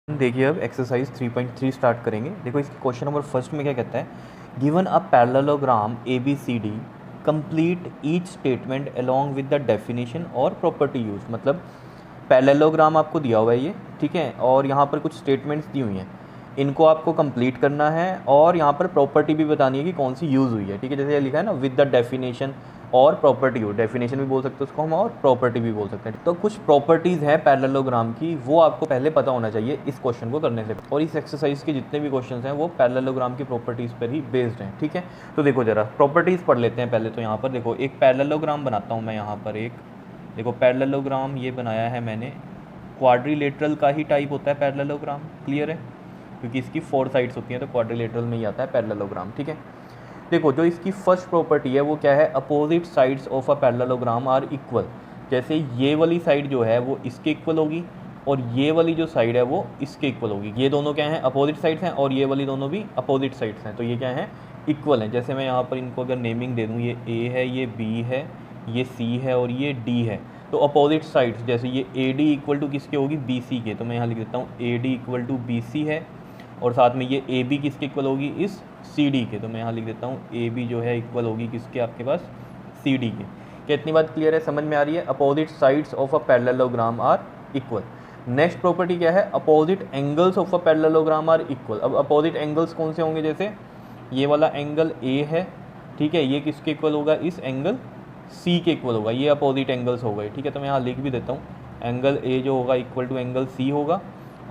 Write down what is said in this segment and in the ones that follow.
देखिए अब exercise 3.3 start करेंगे। देखो इसके क्वेश्चन नंबर फर्स्ट में क्या कहता है, given a parallelogram A B C D complete each statement along with the definition और प्रॉपर्टी यूज। मतलब पैरेललोग्राम आपको दिया हुआ है ये, ठीक है, और यहाँ पर कुछ स्टेटमेंट्स दी हुई हैं, इनको आपको कंप्लीट करना है और यहाँ पर प्रॉपर्टी भी बतानी है कि कौन सी यूज़ हुई है, ठीक है। जैसे ये लिखा है ना, विद द डेफिनेशन और प्रॉपर्टी यूज, डेफिनेशन भी बोल सकते हैं उसको हम और प्रॉपर्टी भी बोल सकते हैं। तो कुछ प्रॉपर्टीज़ हैं पैरेललोग्राम की, वो आपको पहले पता होना चाहिए इस क्वेश्चन को करने से। और इस एक्सरसाइज के जितने भी क्वेश्चन हैं वो पैरेललोग्राम की प्रॉपर्टीज़ पर ही बेस्ड हैं, ठीक है। तो देखो जरा प्रॉपर्टीज़ पढ़ लेते हैं पहले। तो यहाँ पर देखो एक पैरेललोग्राम बनाता हूँ मैं यहाँ पर एक, देखो पैरेललोग्राम ये बनाया है मैंने, क्वाड्रिलेटरल का ही टाइप होता है पैरेललोग्राम, क्लियर है, क्योंकि इसकी 4 साइड्स होती हैं तो क्वाड्रिलेटरल में ही आता है पैरेललोग्राम, ठीक है। देखो जो इसकी फर्स्ट प्रॉपर्टी है वो क्या है, opposite sides of a parallelogram are equal. जैसे ये वाली साइड जो है वो इसके इक्वल होगी और ये वाली जो साइड है वो इसके इक्वल होगी। ये दोनों क्या हैं, अपोजिट साइड्स हैं, और ये वाली दोनों भी अपोजिट साइड्स हैं, तो ये क्या हैं, इक्वल हैं। जैसे मैं यहाँ पर इनको अगर नेमिंग दे दूँ, ये ए है, ये बी है, ये सी है और ये डी है, तो अपोजिट साइड्स जैसे ये ए डी इक्वल टू किसके होगी, बी सी के, तो मैं यहाँ लिख देता हूँ A D equal to B C है, और साथ में ये ए बी किसके इक्वल होगी, इस सी डी के, तो मैं यहाँ लिख देता हूँ ए बी जो है इक्वल होगी किसके, आपके पास सी डी के। क्या इतनी बात क्लियर है, समझ में आ रही है? Opposite sides of a parallelogram are equal. Next property क्या है, opposite angles of a parallelogram are equal. अब अपोजिट एंगल्स कौन से होंगे, जैसे ये वाला एंगल ए है, ठीक है, ये किसके इक्वल होगा, इस एंगल सी के इक्वल होगा, ये अपोजिट एंगल्स हो गए, ठीक है। तो मैं यहाँ लिख भी देता हूँ, एंगल ए जो होगा इक्वल टू एंगल सी होगा,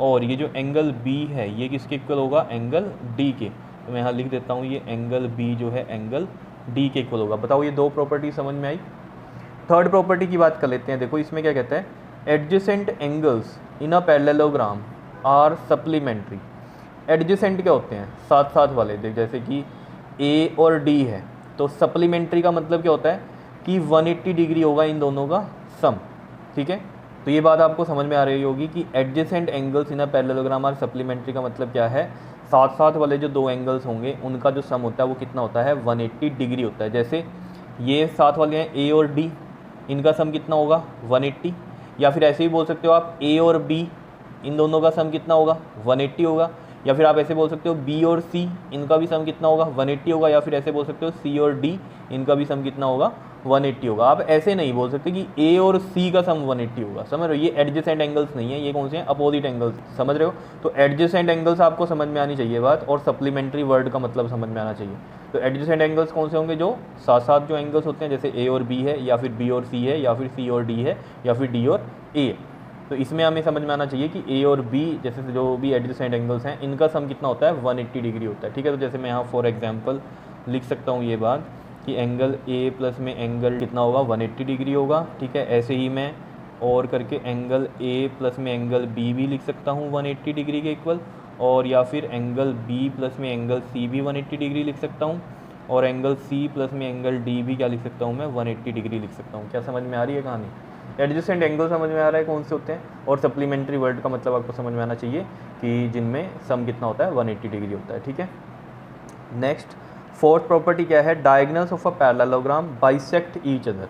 और ये जो एंगल बी है ये किसके इक्वल होगा, एंगल डी के, तो मैं यहाँ लिख देता हूँ ये एंगल बी जो है एंगल डी के इक्वल होगा। बताओ ये दो प्रॉपर्टी समझ में आई। थर्ड प्रॉपर्टी की बात कर लेते हैं। देखो इसमें क्या कहता है, adjacent angles in a parallelogram are supplementary. Adjacent क्या होते हैं, साथ साथ वाले। देख जैसे कि ए और डी है, तो सप्लीमेंट्री का मतलब क्या होता है कि 180 डिग्री होगा इन दोनों का सम, ठीक है। तो ये बात आपको समझ में आ रही होगी कि adjacent angles in a parallelogram are supplementary का मतलब क्या है, साथ साथ वाले जो दो एंगल्स होंगे उनका जो सम होता है वो कितना होता है, 180 डिग्री होता है। जैसे ये साथ वाले हैं ए और डी, इनका सम कितना होगा, 180। या फिर ऐसे ही बोल सकते हो आप, ए और बी, इन दोनों का सम कितना होगा, 180 होगा। या फिर आप ऐसे बोल सकते हो बी और सी, इनका भी सम कितना होगा, 180 होगा। या फिर ऐसे बोल सकते हो सी और डी, इनका भी सम कितना होगा, 180 होगा। आप ऐसे नहीं बोल सकते कि ए और सी का सम 180 होगा, समझ रहे हो, ये एडजेसेंट एंगल्स नहीं है, ये कौन से हैं, अपोजिट एंगल्स, समझ रहे हो। तो एडजेसेंट एंगल्स आपको समझ में आनी चाहिए बात, और सप्लीमेंट्री वर्ड का मतलब समझ में आना चाहिए। तो एडजेसेंट एंगल्स कौन से होंगे, जो साथ साथ जो एंगल्स होते हैं, जैसे ए और बी है, या फिर बी और सी है, या फिर सी और डी है, या फिर डी और ए। तो इसमें हमें समझ में आना चाहिए कि ए और बी जैसे जो भी एडजेसेंट एंगल्स हैं इनका सम कितना होता है, 180 डिग्री होता है, ठीक है। तो जैसे मैं यहाँ फॉर एग्जांपल लिख सकता हूँ ये बात कि एंगल ए प्लस में एंगल कितना होगा, 180 डिग्री होगा, ठीक है। ऐसे ही मैं और करके एंगल ए प्लस में एंगल बी भी लिख सकता हूँ 180 डिग्री के इक्वल, और या फिर एंगल बी प्लस में एंगल सी भी 180 डिग्री लिख सकता हूँ, और एंगल सी प्लस में एंगल डी भी क्या लिख सकता हूँ मैं, 180 डिग्री लिख सकता हूँ। क्या समझ में आ रही है कहानी? एडजेसेंट एंगल समझ में आ रहा है कौन से होते हैं, और सप्लीमेंट्री वर्ड का मतलब आपको समझ में आना चाहिए कि जिनमें सम कितना होता है, 180 डिग्री होता है, ठीक है। नेक्स्ट फोर्थ प्रॉपर्टी क्या है, diagonals of a parallelogram bisect each other.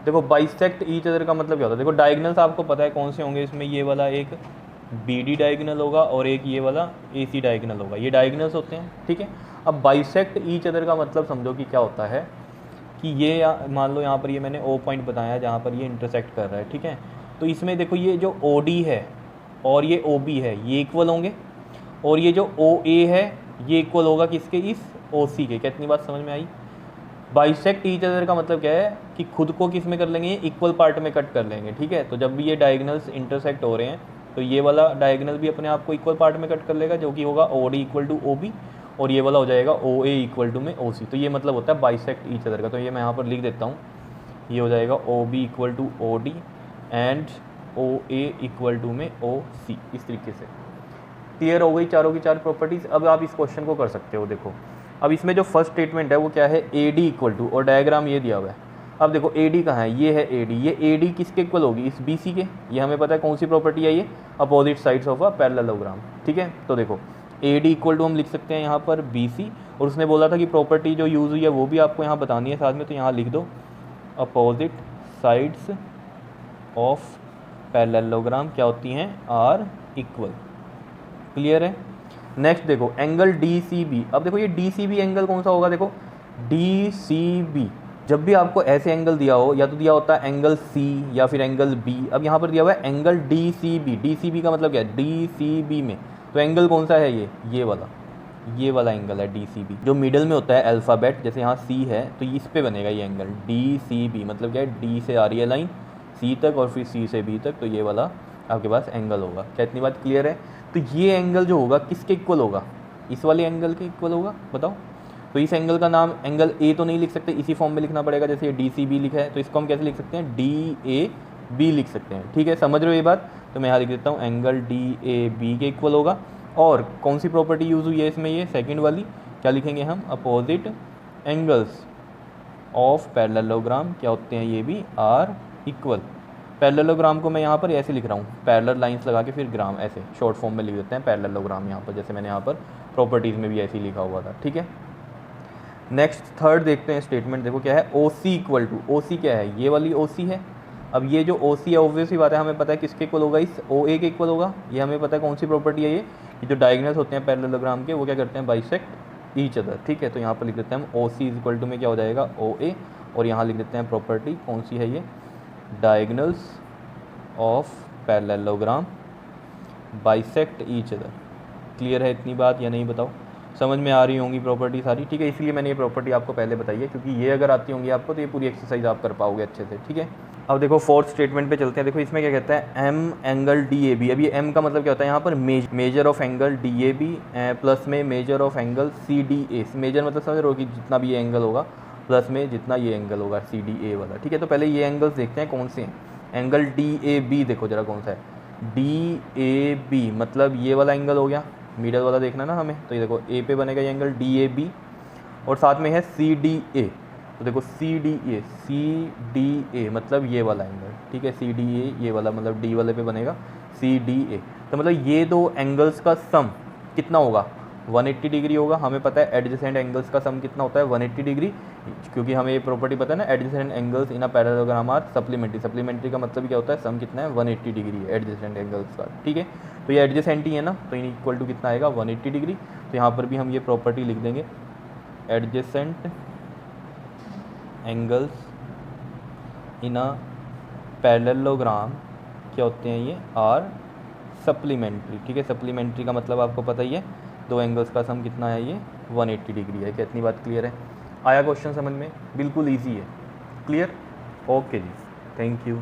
देखो बाइसेक्ट ईच अदर का मतलब क्या होता है, देखो डायगोनल्स आपको पता है कौन से होंगे, इसमें ये वाला एक बी डी डायगोनल होगा और एक ये वाला ए सी डायगोनल होगा, ये डायगोनल्स होते हैं, ठीक है। अब बाइसेक्ट ईच अदर का मतलब समझो कि क्या होता है कि ये मान लो यहाँ पर ये मैंने ओ पॉइंट बताया जहाँ पर ये इंटरसेक्ट कर रहा है, ठीक है। तो इसमें देखो ये जो ओ डी है और ये ओ बी है ये इक्वल होंगे, और ये जो ओ ए है ये इक्वल होगा किसके, इस ओ सी के। कितनी बात समझ में आई? बाइसेक्ट ईच अदर का मतलब क्या है कि खुद को किस में कर लेंगे, इक्वल पार्ट में कट कर लेंगे, ठीक है। तो जब भी ये डायगोनल्स इंटरसेक्ट हो रहे हैं तो ये वाला डायगोनल भी अपने आप को इक्वल पार्ट में कट कर लेगा, जो कि होगा O D equal to O B, और ये वाला हो जाएगा ओ ए इक्वल टू में ओ सी। तो ये मतलब होता है बाइसेक्ट ईच अदर का। तो ये मैं यहाँ पर लिख देता हूँ, ये हो जाएगा O B equal to O D and O A equal to में ओ सी। इस तरीके से क्लियर हो गई चारों की चार प्रॉपर्टीज़। अब आप इस क्वेश्चन को कर सकते हो। देखो अब इसमें जो फर्स्ट स्टेटमेंट है वो क्या है, ए डी इक्वल टू, और डायग्राम ये दिया हुआ है। अब देखो ए डी कहाँ है, ये है ए डी, ये ए डी किसके इक्वल होगी, इस बी सी के। ये हमें पता है कौन सी प्रॉपर्टी है, ये opposite sides of a parallelogram, ठीक है। तो देखो ए डी इक्वल टू हम लिख सकते हैं यहाँ पर बी सी, और उसने बोला था कि प्रॉपर्टी जो यूज़ हुई है वो भी आपको यहाँ बतानी है साथ में, तो यहाँ लिख दो अपोजिट साइड्स ऑफ पैरेललोग्राम क्या होती हैं, आर इक्वल, क्लियर है। नेक्स्ट देखो एंगल डी सी बी। अब देखो ये डी सी बी एंगल कौन सा होगा, देखो डी सी बी जब भी आपको ऐसे एंगल दिया हो, या तो दिया होता है एंगल सी या फिर एंगल बी, अब यहाँ पर दिया हुआ है angle D C B. D C B का मतलब क्या है, डी सी बी में तो एंगल कौन सा है, ये वाला एंगल है डी सी बी, जो मिडल में होता है अल्फ़ाबेट, जैसे यहाँ सी है तो इस पे बनेगा ये एंगल डी सी बी। मतलब क्या है, डी से आ रही है लाइन सी तक और फिर सी से बी तक, तो ये वाला आपके पास एंगल होगा। क्या इतनी बात क्लियर है। तो ये एंगल जो होगा किसके इक्वल होगा, इस वाले एंगल के इक्वल होगा, बताओ। तो इस एंगल का नाम एंगल ए तो नहीं लिख सकते, इसी फॉर्म में लिखना पड़ेगा, जैसे ये डी सी बी लिखा है तो इसको हम कैसे लिख सकते हैं, डी ए बी लिख सकते हैं। ठीक है, समझ रहे हो ये बात। तो मैं यहाँ लिख देता हूँ एंगल डी ए बी के इक्वल होगा। और कौन सी प्रॉपर्टी यूज़ हुई है इसमें, ये सेकंड वाली, क्या लिखेंगे हम, अपोजिट एंगल्स ऑफ पैरेललोग्राम क्या होते हैं, ये भी आर इक्वल। पैरेललोग्राम को मैं यहाँ पर ऐसे लिख रहा हूँ, पैरेलल लाइंस लगा के फिर ग्राम, ऐसे शॉर्ट फॉर्म में लिख देते हैं पैरेललोग्राम यहाँ पर, जैसे मैंने यहाँ पर प्रॉपर्टीज़ में भी ऐसे ही लिखा हुआ था। ठीक है, नेक्स्ट थर्ड देखते हैं स्टेटमेंट। देखो क्या है, ओ सी इक्वल टू, ओ सी क्या है, ये वाली ओ सी है। अब ये जो ओ सी है ऑब्वियसली बात है, हमें पता है किसके इक्वल होगा, इस ओ ए के इक्वल होगा। ये हमें पता है कौन सी प्रॉपर्टी है, ये जो डायगोनल्स होते हैं पैरेललोग्राम के वो क्या करते हैं, बाइसेक्ट ईच अदर। ठीक है, तो यहाँ पर लिख देते हैं हम ओ सी इज इक्वल टू में क्या हो जाएगा, ओ ए, और यहाँ लिख देते हैं प्रॉपर्टी कौन सी है ये, diagonals of parallelogram bisect each other. Clear है इतनी बात या नहीं, बताओ। समझ में आ रही होंगी प्रॉपर्टी सारी। ठीक है, इसलिए मैंने ये प्रॉपर्टी आपको पहले बताई है, क्योंकि ये अगर आती होंगी आपको तो ये पूरी एक्सरसाइज आप कर पाओगे अच्छे से। ठीक है, अब देखो फोर्थ स्टेटमेंट पे चलते हैं। देखो इसमें क्या कहता है, M angle D A B. अब ये एम का मतलब क्या होता है, यहाँ पर measure of angle D A B plus में measure of angle C D A. Measure मतलब समझ रहे हो कि जितना भी ये एंगल होगा प्लस में जितना ये एंगल होगा सी डी ए वाला। ठीक है, तो पहले ये एंगल्स देखते हैं कौन से हैं। एंगल डी ए बी देखो जरा कौन सा है, डी ए बी मतलब ये वाला एंगल हो गया, मिडल वाला देखना ना हमें। तो ये देखो ए पे बनेगा ये एंगल डी ए बी, और साथ में है सी डी ए। तो देखो सी डी ए मतलब ये वाला एंगल। ठीक है, सी डी ए ये वाला मतलब डी वाले पे बनेगा सी डी ए। तो मतलब ये दो एंगल्स का सम कितना होगा, 180 डिग्री होगा। हमें पता है एडजेसेंट एंगल्स का सम कितना होता है, 180 डिग्री, क्योंकि हमें ये प्रॉपर्टी पता है ना, adjacent angles in a parallelogram are supplementary. Supplementary का मतलब क्या होता है, सम कितना है, 180 डिग्री है एडजेसेंट एंगल्स का। ठीक है, तो ये एडजेसेंट ही है ना, तो इन इक्वल टू कितना आएगा, 180 डिग्री। तो यहाँ पर भी हम ये प्रॉपर्टी लिख देंगे, adjacent angles in a parallelogram क्या होते हैं, ये आर सप्लीमेंट्री। ठीक है, सप्लीमेंट्री का मतलब आपको पता ही है, दो एंगल्स का सम कितना है, ये 180 डिग्री है। क्या इतनी बात क्लियर है। आया क्वेश्चन समझ में, बिल्कुल ईजी है। क्लियर, ओके जी, थैंक यू।